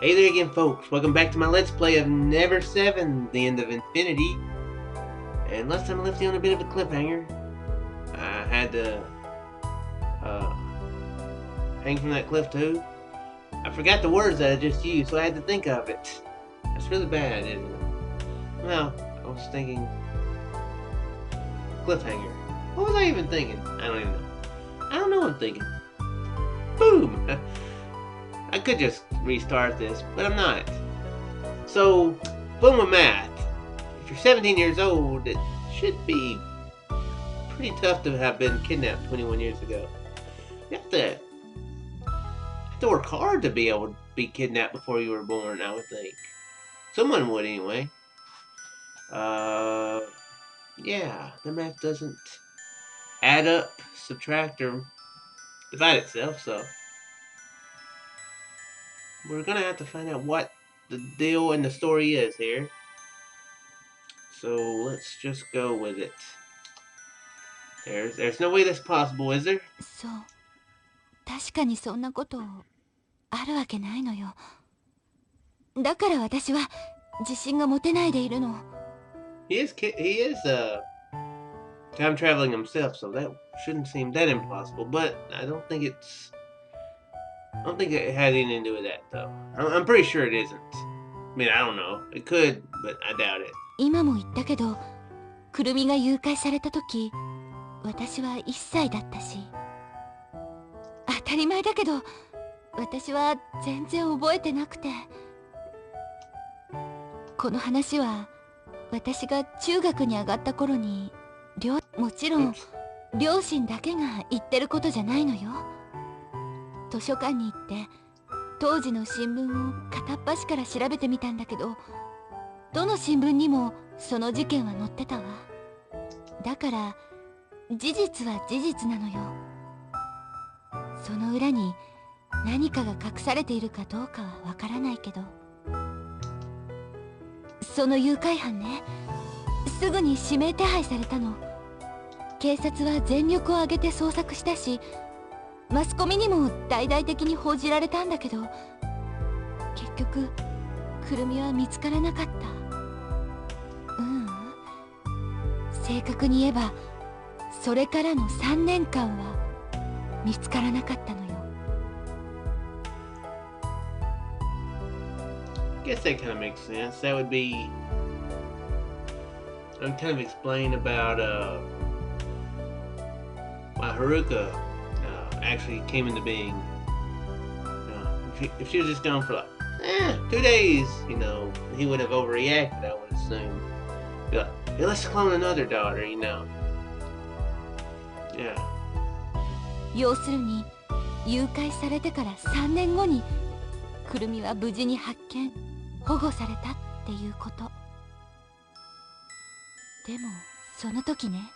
Hey there again, folks. Welcome back to my Let's Play of Never7, The End of Infinity. And last time I left you on a bit of a cliffhanger. I had to hang from that cliff too. I forgot the words that I just used, so I had to think of it. That's really bad, isn't it? Well, I was thinking cliffhanger. What was I even thinking? I don't even know. I don't know what I'm thinking. Boom! I could just restart this, but I'm not. So, boom with math. If you're 17 years old, it should be pretty tough to have been kidnapped 21 years ago. You have to work hard to be able to be kidnapped before you were born, I would think. Someone would, anyway. Yeah, the math doesn't add up, subtract, or divide itself, so we're gonna have to find out what the deal in the story is here. So let's just go with it. There's no way that's possible, is there? そう、確かにそんなことあるわけないのよ。だから私は自信が持てないでいるの。He is time traveling himself, so that shouldn't seem that impossible. But I don't think it had anything to do with that, though. I'm pretty sure it isn't. I mean, I don't know. It could, but I doubt it. 今も言ったけど、くるみが誘拐された時、私は1歳だったし。当たり前だけど、私は全然覚えてなくて。この話は私が中学に上がった頃に、もちろん両親だけが言ってることじゃないのよ。図書館に行って当時の新聞を片っ端から調べてみたんだけど、どの新聞にもその事件は載ってたわ。だから事実は事実なのよ。その裏に何かが隠されているかどうかはわからないけど、その誘拐犯ね、すぐに指名手配されたの。警察は全力を挙げて捜索したし、マスコミにも大々的に報じられたんだけど、結局くるみは見つからなかった。正確に言えばそれからの3年間は見つからなかったのよ。Guess that kind of makes sense. That would be kind of explain about why Haruka actually came into being. If she was just gone for like 2 days, you know, he would have overreacted, I would assume. Be like, hey, let's clone another daughter, you know. Yeah. 要するに誘拐されてから3年後にくるみは無事に発見保護されたっていうこと。でもその時ね、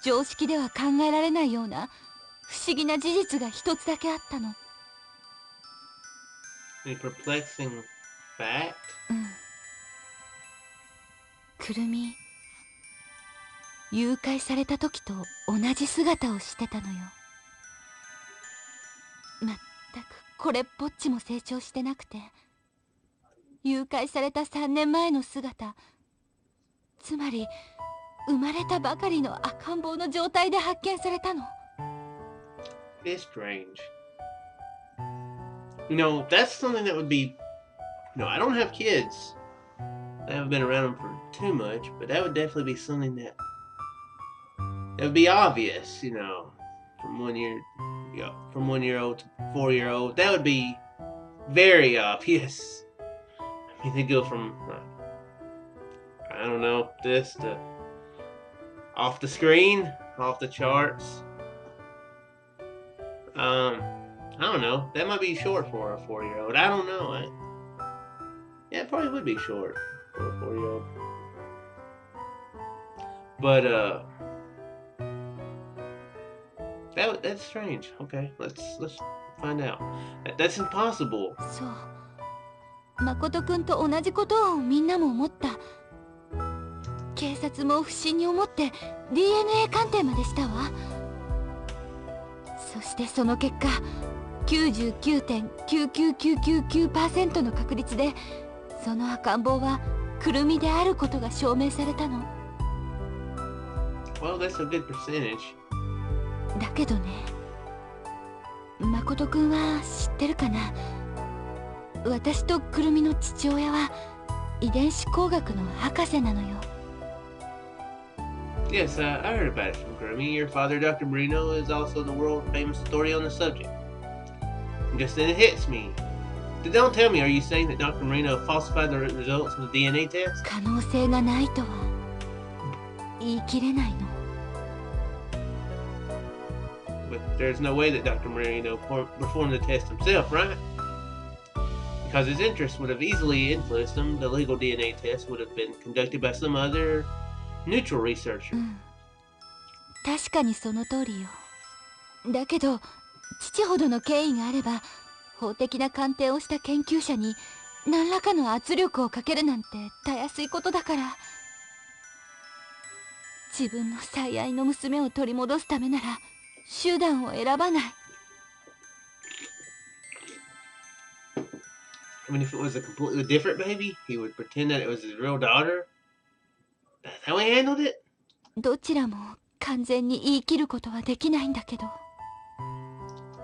常識では考えられないような不思議な事実が一つだけあったの。Any perplexing fact? くるみ、誘拐された時と同じ姿をしてたのよ。まったくこれっぽっちも成長してなくて、誘拐された3年前の姿、つまり生まれたばかりの赤ん坊の状態で発見されたの。It's strange. You know, that's something that would be... You know, I don't have kids. I haven't been around them for too much, but that would definitely be something that would be obvious, you know, from 1 year old to 4-year-old. That would be very obvious. I mean, they go from, I don't know, this to off the screen, off the charts. I don't know. That might be short for a 4-year-old. I don't know. Yeah, it probably would be short for a 4-year-old. But that's strange. Okay, let's find out. That's impossible. そう、誠くんと同じことをみんなも思った。警察も不審に思って DNA 鑑定までしたわ。そしてその結果、99.99999%の確率でその赤ん坊はくるみであることが証明されたの。 Well, that's a good percentage. だけどね、誠くんは知ってるかな。私とくるみの父親は遺伝子工学の博士なのよ。Yes, I heard about it from Kurumi. Your father, Dr. Marino, is also the world-famous authority on the subject. And just then it hits me. Don't tell me, are you saying that Dr. Marino falsified the results of the DNA test? 可能性がないとは言い切れないの。But there's no way that Dr. Marino performed the test himself, right? Because his interests would have easily influenced him. The legal DNA test would have been conducted by some other neutral researcher. 確かにその通りよ。だけど父ほどの権威があれば法的な鑑定をした研究者に何らかの圧力をかけるなんてたやすいことだから。自分の最愛の娘を取り戻すためなら手段を選ばない。I mean, if it was a completely different baby, he would pretend that it was his real daughter. That's how he handled it. どちらも完全に言い切ることはできないんだけど、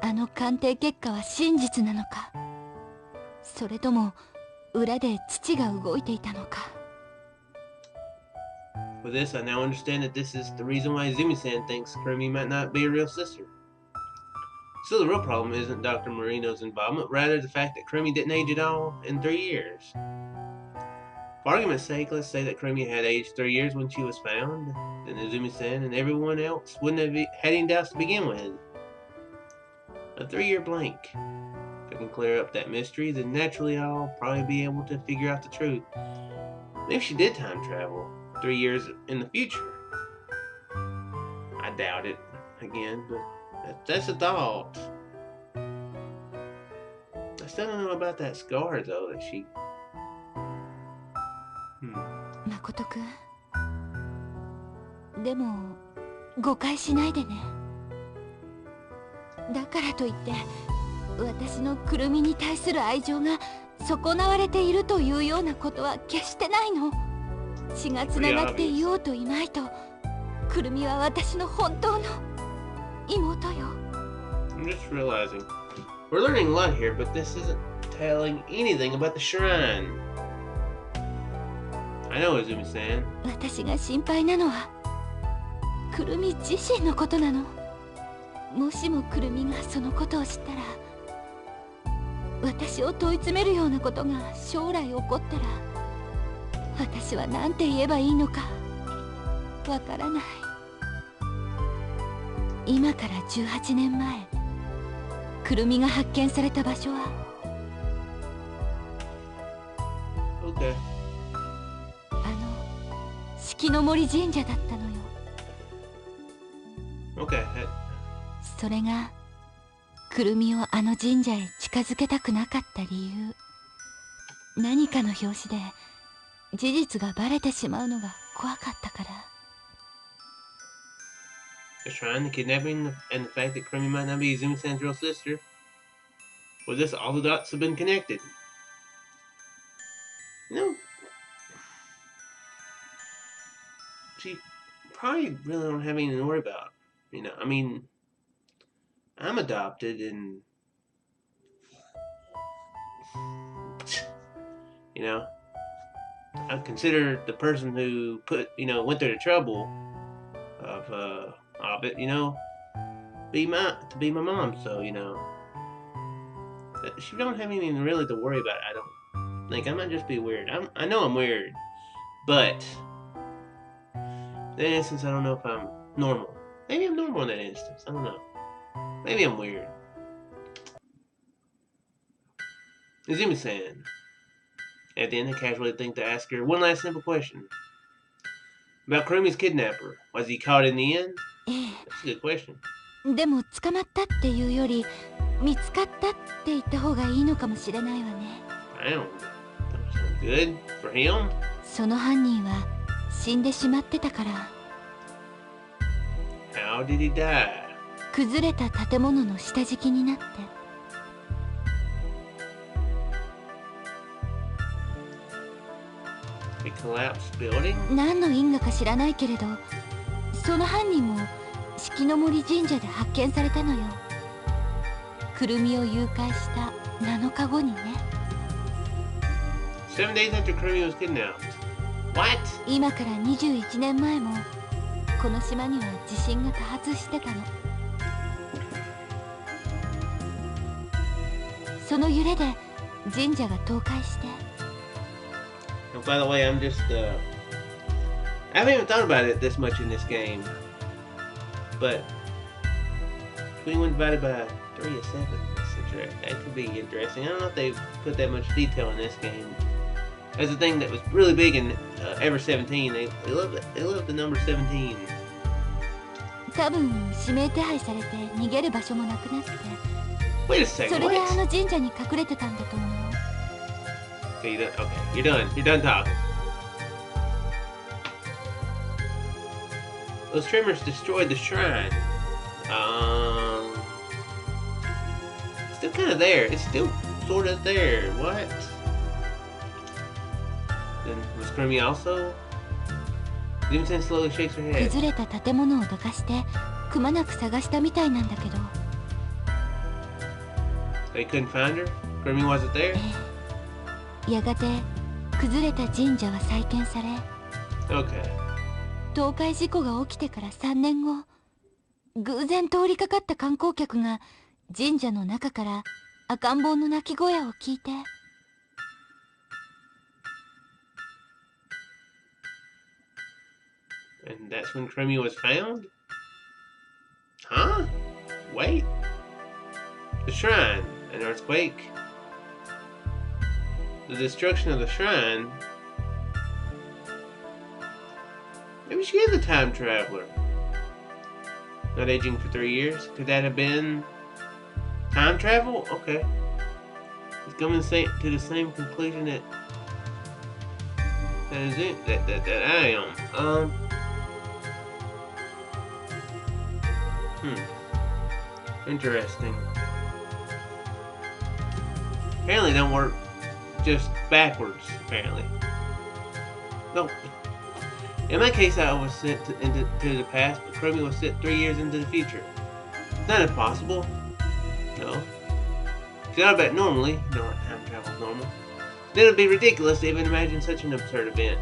あの鑑定結果は真実なのか、それとも裏で父が動いていたのか。With this, I now understand that this is the reason why Izumi-san thinks Kurumi might not be a real sister. So the real problem isn't Dr. Marino's involvement, rather the fact that Kurumi didn't age at all in 3 years. For argument's sake, let's say that Kurumi had aged 3 years when she was found, then Izumi-san and everyone else wouldn't have had any doubts to begin with. A 3-year blank. If we can clear up that mystery, then naturally I'll probably be able to figure out the truth. Maybe she did time travel 3 years in the future. I doubt it, again, but that's a thought. I still don't know about that scar, though, that she... 誠くん、でも誤解しないでね。だからといって私のくるみに対する愛情が損なわれているというようなことは決してないの。血がつながっていようといまいと、くるみは私の本当の妹よ。I'm just realizing we're learning a lot here, but this isn't telling anything about the shrine. I know, Izumi-san. 私が心配なのはくるみ自身のことなの。もしもくるみがそのことを知ったら、私を問い詰めるようなことが将来起こったら、私は何て言えばいいのかわからない。今から18年前、くるみが発見された場所は、Okay. 四季の森神社だったのよ。Okay. それがくるみをあの神社へ近づけたくなかった理由。何かの拍子で事実がバレてしまうのが怖かったから。The shrine, the kidnapping, and the fact that Kurumi might not be Izumi-san's real sister. With this, all the dots have been connected. No. She probably really don't have anything to worry about. You know, I mean, I'm adopted and, you know, I consider the person who went through the trouble of it, you know, to be my mom. So, you know, she don't have anything really to worry about. I don't think. I might just be weird. I know I'm weird, but in that instance, I don't know if I'm normal. Maybe I'm normal in that instance. I don't know. Maybe I'm weird. Izumi-san. At the end, I casually think to ask her one last simple question. About Kurumi's kidnapper. Was he caught in the end? That's a good question. でも捕まったっていうより見つかったって言った方がいいのかもしれないわね。Wow. That sounds good for him. その犯人は死んでしまってたから。How did he die? 崩れた建物の下敷きになって。A collapsed building? 何の因果か知らないけれど、その犯人も四季の森神社で発見されたのよ。くるみを誘拐した7日後にね。7 days after Kurumi was kidnapped. What? 今から21年前もこの島には地震が多発してたの。その揺れで神社が倒壊して。And by the way, I'm just I haven't even thought about it this much in this game. But 21 divided by 3 is 7. That could be interesting. I don't know if they put that much detail in this game. That's the thing that was really big in Never7. They love the number 17. 多分指名手配されて逃げる場所もなくなって。Wait a second. それで What? あの神社に隠れてたんだと思う。Okay, you're done. You're done talking. Those tremors destroyed the shrine. Still kind of there. It's still sort of there. What? Then was Kurumi also? Dreamcast slowly shakes her head. 崩れた建物をどかしてくまなく探したみたいなんだけど。They couldn't find her? Kurumi wasn't there? やがて崩れた神社は再建され。Okay. 倒壊事故が起きてから3年後、偶然通りかかった観光客が神社の中から赤ん坊の泣き声を聞いて。And that's when Kurumi was found? Huh? Wait. The shrine. An earthquake. The destruction of the shrine. Maybe she is a time traveler. Not aging for 3 years. Could that have been time travel? Okay. It's coming to the same conclusion that is it that I am. Interesting. Apparently it don't work just backwards, apparently. No. In my case, I was sent to the past, but Kurumi was sent 3 years into the future. Not impossible. No. If you thought about it normally, you know what time travel is normal, then it would be ridiculous to even imagine such an absurd event.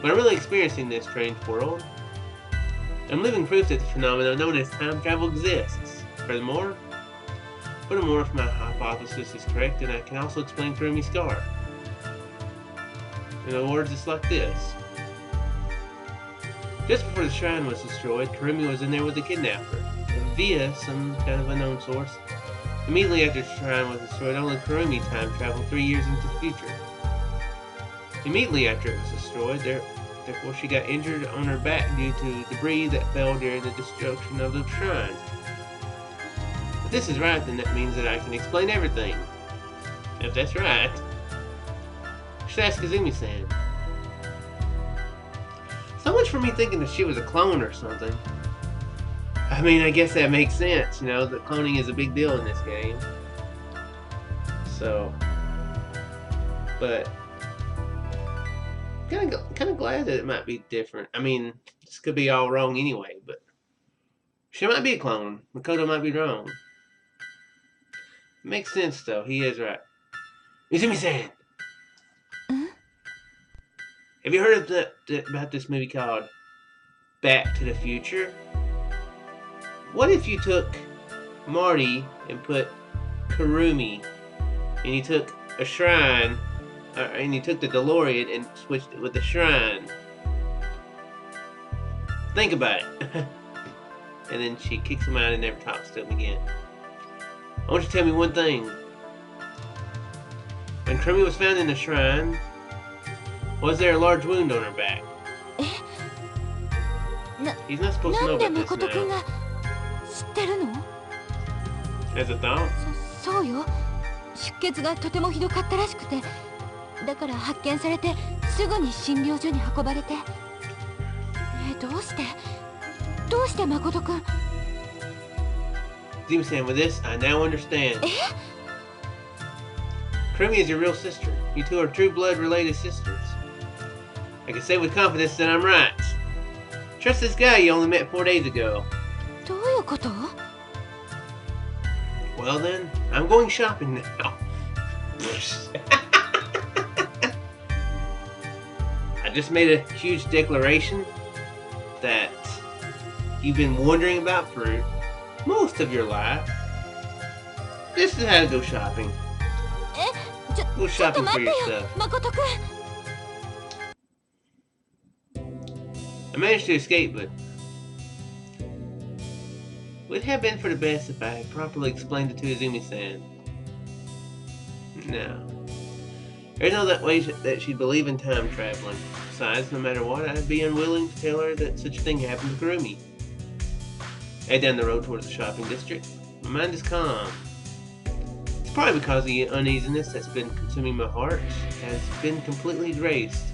But I'm really experiencing this strange world. I'm living proof that the phenomenon known as time travel exists. Furthermore, if my hypothesis is correct, then I can also explain Kurumi's scar. In other words, it's like this. Just before the shrine was destroyed, Kurumi was in there with the kidnapper, via some kind of unknown source. Immediately after the shrine was destroyed, only Kurumi time traveled 3 years into the future. Immediately after it was destroyed, therefore she got injured on her back due to debris that fell during the destruction of the shrine. If this is right, then that means that I can explain everything. If that's right, I should ask Kazumi-san. So much for me thinking that she was a clone or something. I mean, I guess that makes sense, you know, that cloning is a big deal in this game. So, but kind of glad that it might be different. I mean, this could be all wrong anyway, but she might be a clone. Makoto might be wrong. Makes sense though. He is right. Izumi-san! Have you heard of about this movie called Back to the Future? What if you took Marty and put Kurumi, and you took a shrine, and you took the DeLorean and switched it with the shrine? Think about it. And then she kicks him out and never talks to him again. I want you to tell me one thing. When Kurumi was found in the shrine, was there a large wound on her back? He's not supposed to know about this now. As a thought? そうよ。出血がとてもひどかったらしくて、だから発見されてすぐに診療所に運ばれて。どうして誠くん。Dream-san, with this, I now understand. Kurumi is your real sister. You two are true blood related sisters. I can say with confidence that I'm right. Trust this guy you only met 4 days ago. どういうこと？ Well then, I'm going shopping now. I just made a huge declaration that you've been wondering about for most of your life. This is how to go shopping. Go shopping for yourself. Makoto-kun! I managed to escape, but it would have been for the best if I had properly explained it to Izumi-san. No. There's no that way that she'd believe in time traveling. Besides, no matter what, I'd be unwilling to tell her that such a thing happened to Kurumi. I head down the road towards the shopping district. My mind is calm. It's probably because the uneasiness that's been consuming my heart has been completely erased.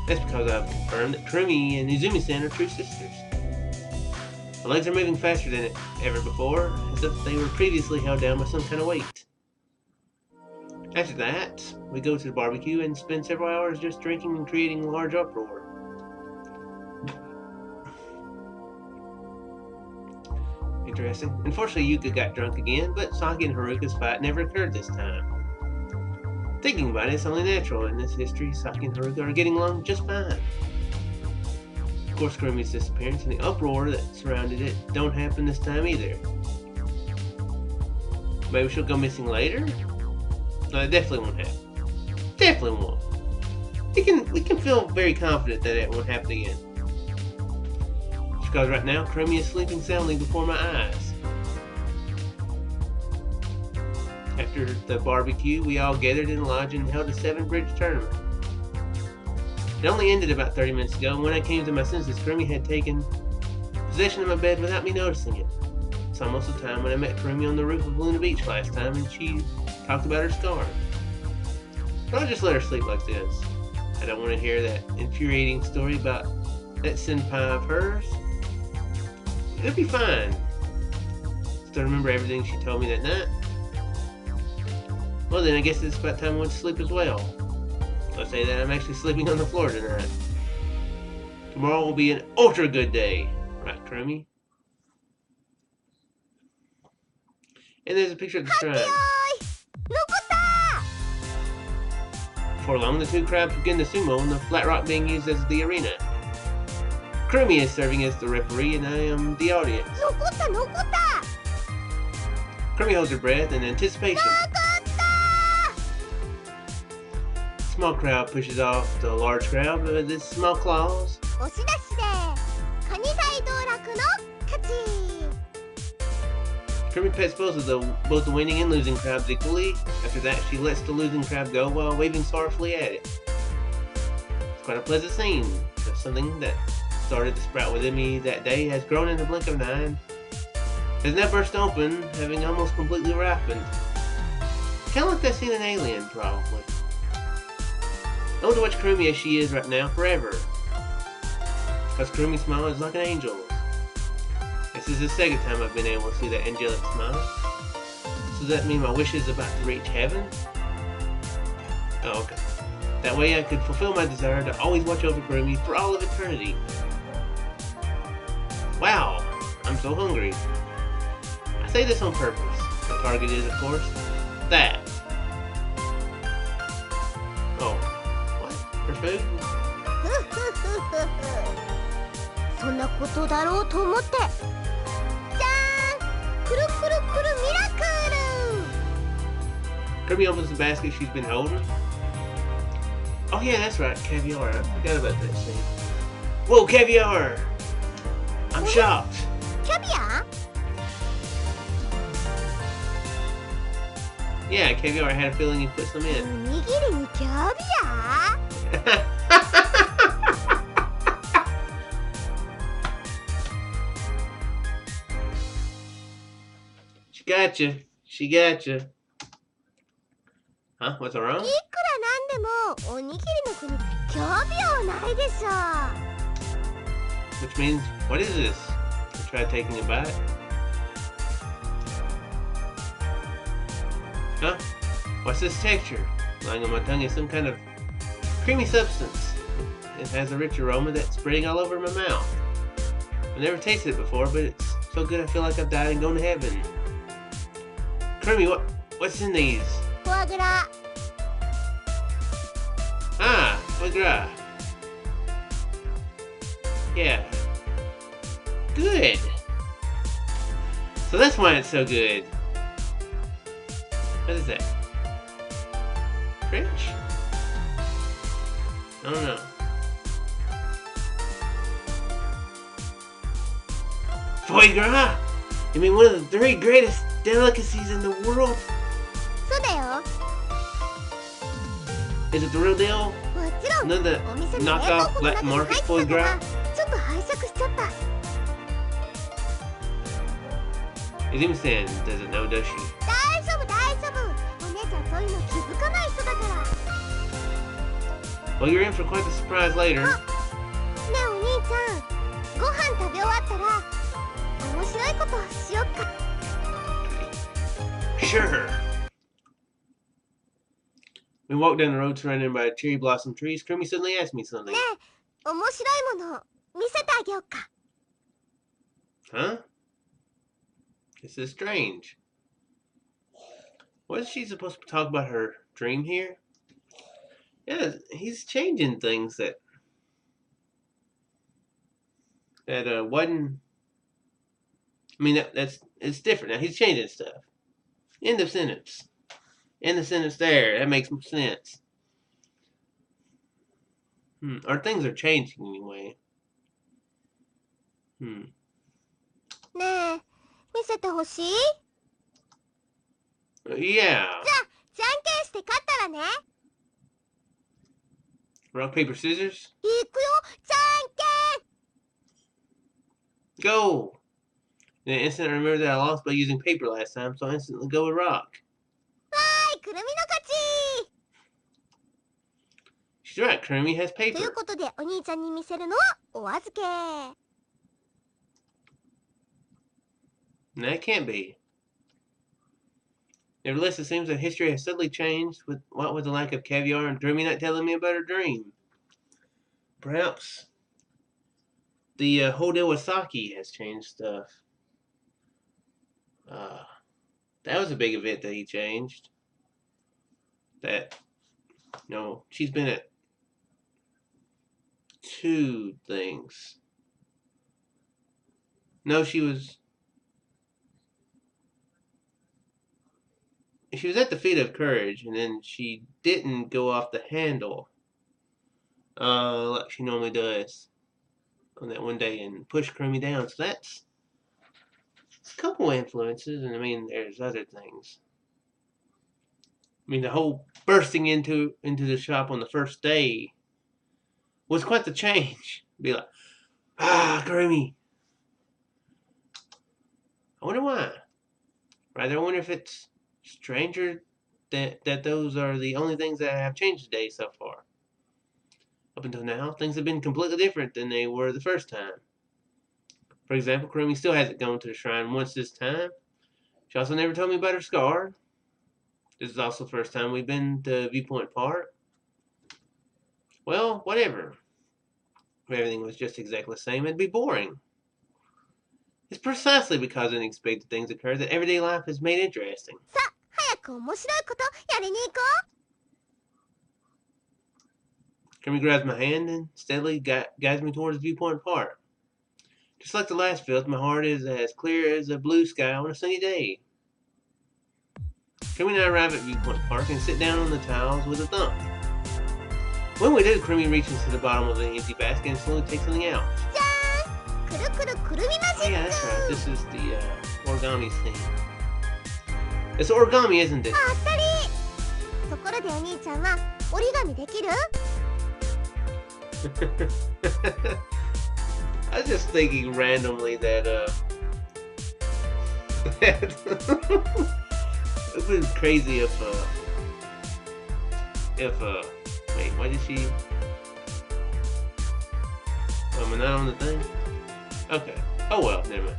That's because I've confirmed that Kurumi and Izumi-san are true sisters. My legs are moving faster than ever before, as if they were previously held down by some kind of weight. After that, we go to the barbecue and spend several hours just drinking and creating a large uproar. Interesting. Unfortunately, Yuka got drunk again, but Saki and Haruka's fight never occurred this time. Thinking about it, it's only natural. In this history, Saki and Haruka are getting along just fine. Of course, Kurumi's disappearance and the uproar that surrounded it don't happen this time either. Maybe she'll go missing later? No, it definitely won't happen. Definitely won't. We can feel very confident that it won't happen again. Just because right now, Kurumi is sleeping soundly before my eyes. After the barbecue, we all gathered in the lodge and held a 7-bridge tournament. It only ended about 30 minutes ago, and when I came to my senses, Kurumi had taken possession of my bed without me noticing it. It's almost the time when I met Kurumi on the roof of Luna Beach last time, and she talked about her scar. But I'll just let her sleep like this. I don't want to hear that infuriating story about that senpai of hers. It'll be fine. Still remember everything she told me that night. Well then, I guess it's about time I went to sleep as well. I'll say that I'm actually sleeping on the floor tonight. Tomorrow will be an ultra good day. Right, Kurumi? And there's a picture of the shrine. Before long, the two crowds begin to sumo on the flat rock being used as the arena. Kurumi is serving as the referee and I am the audience. Kurumi holds her breath in anticipation. Small crowd pushes off the large crowd with its small claws. Kurumi pets both the winning and losing crowds equally. After that, she lets the losing crowd go while waving sorrowfully at it. It's quite a pleasant scene. Just something that started to sprout within me that day has grown in the blink of an eye and has now burst open, having almost completely ripened. Kind of like that scene in Alien, probably. I want to watch Kurumi as she is right now forever. Because Kurumi's smile is like an angel's. This is the second time I've been able to see that angelic smile. So does that mean my wish is about to reach heaven? Oh, okay. That way I could fulfill my desire to always watch over Kurumi for all of eternity. Wow, I'm so hungry. I say this on purpose. The target is, of course, that. Oh, what? For food? そんなことだろうと思って。じゃーん、くるくるくるミラクル。 Kurumi opens the basket she's been holding. Oh yeah, that's right, caviar. I forgot about that scene. Whoa, caviar! I'm shocked. Caviar? Yeah, caviar. I had a feeling you put some in. おにぎりにキャビア? She got you. She got you. Huh? What's wrong? いくらなんでもおにぎりの国キャビアはないでしょ。 Which means, what is this? I tried taking a bite. Huh? What's this texture? lying on my tongue is some kind of creamy substance. It has a rich aroma that's spreading all over my mouth. I've never tasted it before, but it's so good I feel like I've died and gone to heaven. Kurumi, what's in these? Foie gras. Ah, foie gras. Yeah. Good. So that's why it's so good. What is that? French? I don't know. Foie gras? You mean one of the 3 greatest delicacies in the world? そうだよ。 Is it the real deal? もちろん。 None of the お店の冷凍 knockoff 庫の black 中に入 market ってた foie から gras? ちょっと拝借しちゃった。 Izumi-san doesn't know, does she? 大丈夫大丈夫。お姉ちゃんそういうの気づかない人だから。 Well, you're in for quite the surprise later. ねえお兄ちゃん、ご飯食べ終わったら面白いことしよっか。 Sure. We walked down the road surrounded by cherry blossom trees. Kurumi suddenly asked me something. ねえ、面白いもの見せてあげようか。 Huh? This is strange. Wasn't she supposed to talk about her dream here? Yeah, he's changing things that wasn't. I mean, it's different now. He's changing stuff. End of sentence. End of sentence there. That makes sense. Or things are changing anyway. ねえ、見せてほしい？ Yeah. じゃあ、じゃんけんして勝ったらね。 Rock, paper, scissors. いくよ、じゃんけん。 Go! In an instant, I remembered that I lost by using paper last time, so I instantly go with rock. わーい、くるみの勝ち。 She's right, Kurumi has という paper. ことで、お兄ちゃんに見せるのはお預け。 That can't be. Nevertheless, it seems that history has suddenly changed with what with the lack of caviar and Kurumi not telling me about her dream. Perhaps the whole deal with sake has changed stuff. That was a big event that he changed. That, no, she's been at 2 things. No, she was at the Feet of Courage, and then she didn't go off the handle, like she normally does on that one day and push Kurumi down. So that's a couple influences, and I mean, there's other things. I mean, the whole bursting into the shop on the first day was quite the change. Be like, Kurumi. I wonder why. Rather, I wonder if it's stranger that those are the only things that have changed today so far. Up until now, things have been completely different than they were the first time. For example, Kurumi still hasn't gone to the shrine once this time. She also never told me about her scar. This is also the first time we've been to Viewpoint Park. Well, whatever. If everything was just exactly the same, it'd be boring. It's precisely because unexpected things occur that everyday life is made interesting. さあ、早く面白いことやりに行こう。 Kurumi grabs my hand and steadily guides me towards Viewpoint Park. Just like the last field, my heart is as clear as a blue sky on a sunny day. Kurumi and I arrive at Viewpoint Park and sit down on the tiles with a thump. When we do, Kurumi reaches to the bottom of the empty basket and slowly takes something out. じゃーん、くるくるくるみマジ Oh ッ yeah, ク。 that's right. This is the origami thing. It's origami, isn't it? あったり。ところでお兄ちゃんは折り紙できる？ I was just thinking randomly that it would be crazy if wait, why did she? Oh, am I not on the thing? Okay. Oh well, never mind.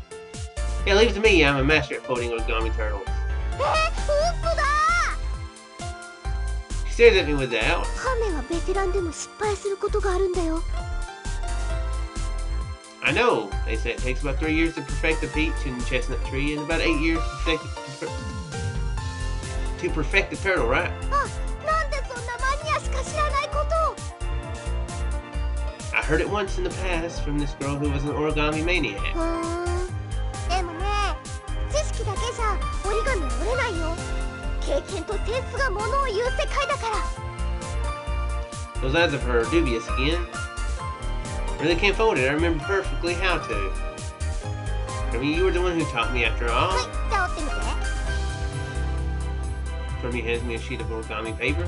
Yeah, leave it to me. I'm a master at folding origami turtles. 嘘だ。 She She stares at me with doubt. カメはベテランでも失敗することがあるんだよ。 I know. They say it takes about 3 years to perfect a peach and chestnut tree, and about 8 years to perfect the turtle, right? あ、なんでそんなマニアしか知らないことを。 I heard it once in the past from this girl who was an origami maniac. でもね、知識だけじゃ折り紙は折れないよ。経験とセンスがものを言う世界だから。 Those eyes of her are dubious again. Really can't fold it. I remember perfectly how to. I mean, you were the one who taught me after all. はい、じゃあ折ってみて。 Kurumi hands me a sheet of origami paper.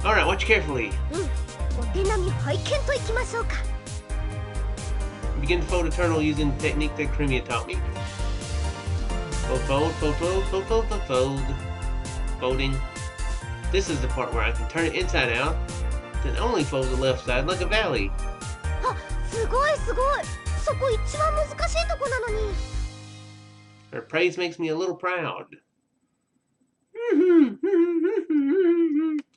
Alright, watch carefully. お手並み拝見といきましょうか。 Begin to fold a turtle using the technique that Kurumi had taught me. Fold, fold, fold, fold, fold, fold, fold, fold. Folding. This is the part where I can turn it inside out, then only fold the left side like a valley. あ、すごいすごい。そこ一番難しいとこなのに。 Her praise makes me a little proud.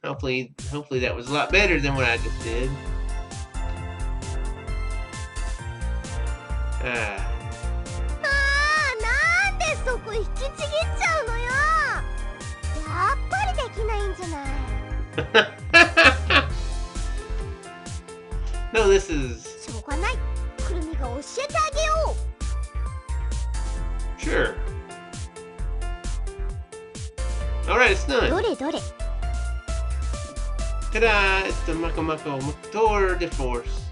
Hopefully that was a lot better than what I just did. なんでそこ引きちぎっちゃうのよ。やっぱりできないんじゃない。 No, this is... しょうがない。くるみが教えてあげよう。 Sure. Alright, it's done. どれどれ。 Ta-da! It's the Makoto de Force.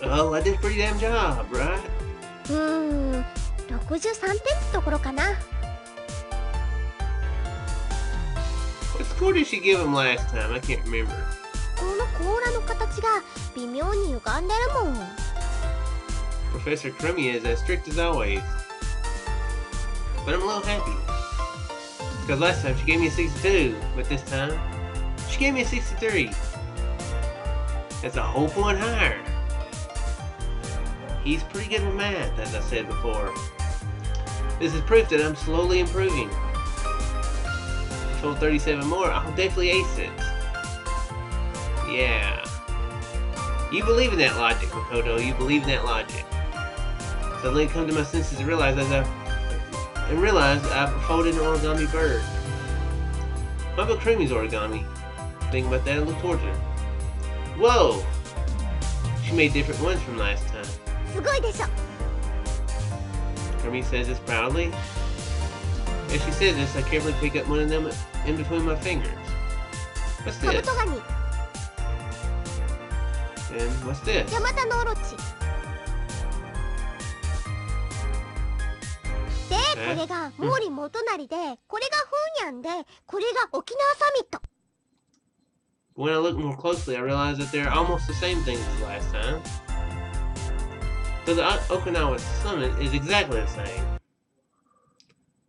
Oh, I did a pretty damn job, right? 63点ってところかな。 What score did she give him last time? I can't remember. この甲羅の形が微妙に歪んでるもん。 Professor Kurumi is as strict as always. But I'm a little happy. Because last time she gave me a 62, but this time she gave me a 63. That's a whole point higher. He's pretty good with math, as I said before. This is proof that I'm slowly improving. If I fold 37 more, I'll definitely ace it. Yeah. You believe in that logic, Makoto. You believe in that logic. Suddenly I come to my senses and realize I've folded an origami bird. What about Kurumi's origami? Think about that and look towards her. Whoa! She made different ones from last time. すごいでしょ。 Kurumi says this proudly. As she says this, I carefully pick up one of them in between my fingers. What's カブ this? トガニ、 And what's this? ヤマタノオロチ。で、これが毛利元就で、これがフーニャンで、これが沖縄サミット。 When I look more closely, I realize that they're almost the same things as last time. So the Okinawa summit is exactly the same.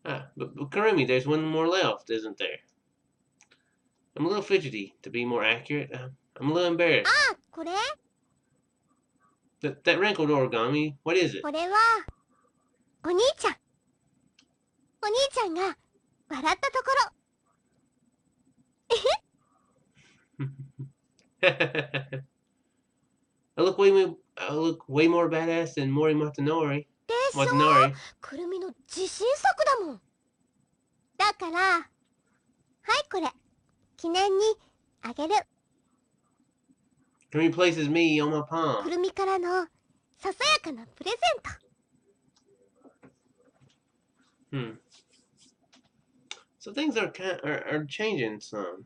But Kurumi, there's one more left, isn't there? I'm a little fidgety, to be more accurate. I'm a little embarrassed. あ、これ That wrinkled origami, what is it? これは、お兄ちゃん。お兄ちゃんが笑ったところ。 I look way more badass than Mori Matanori. でしょ。 Matanori. くるみの自信作だもん。だから、はいこれ、記念にあげる。 Kurumi places me on my く palm. るみからのささやかなプレゼント。 So things are changing some.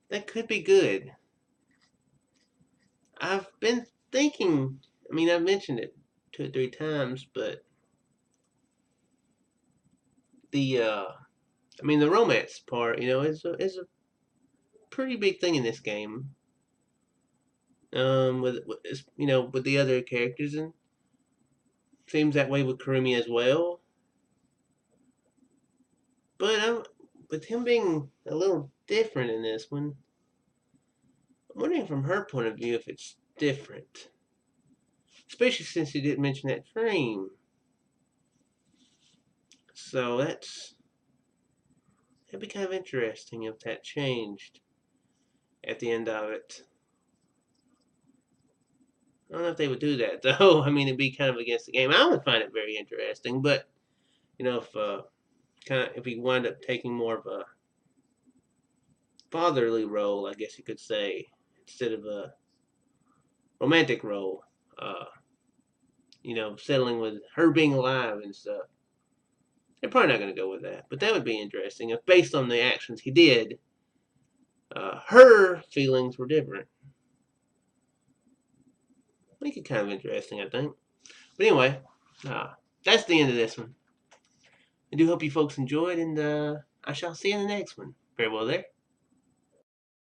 That could be good. I've been thinking. I mean, I've mentioned it 2 or 3 times, but the romance part, is a pretty big thing in this game. With the other characters, and seems that way with Kurumi as well. But with him being a little different in this one, I'm wondering from her point of view if it's different. Especially since he didn't mention that dream. So that's That'd be kind of interesting if that changed at the end of it. I don't know if they would do that though. I mean, it'd be kind of against the game. I would find it very interesting, but you know, if he wound up taking more of a fatherly role, I guess you could say, instead of a romantic role, uh, you know, settling with her being alive and stuff. They're probably not going to go with that, but that would be interesting if, based on the actions he did, her feelings were different. Make it kind of interesting, I think. But anyway, that's the end of this one. I do hope you folks enjoyed, and I shall see you in the next one. Farewell there.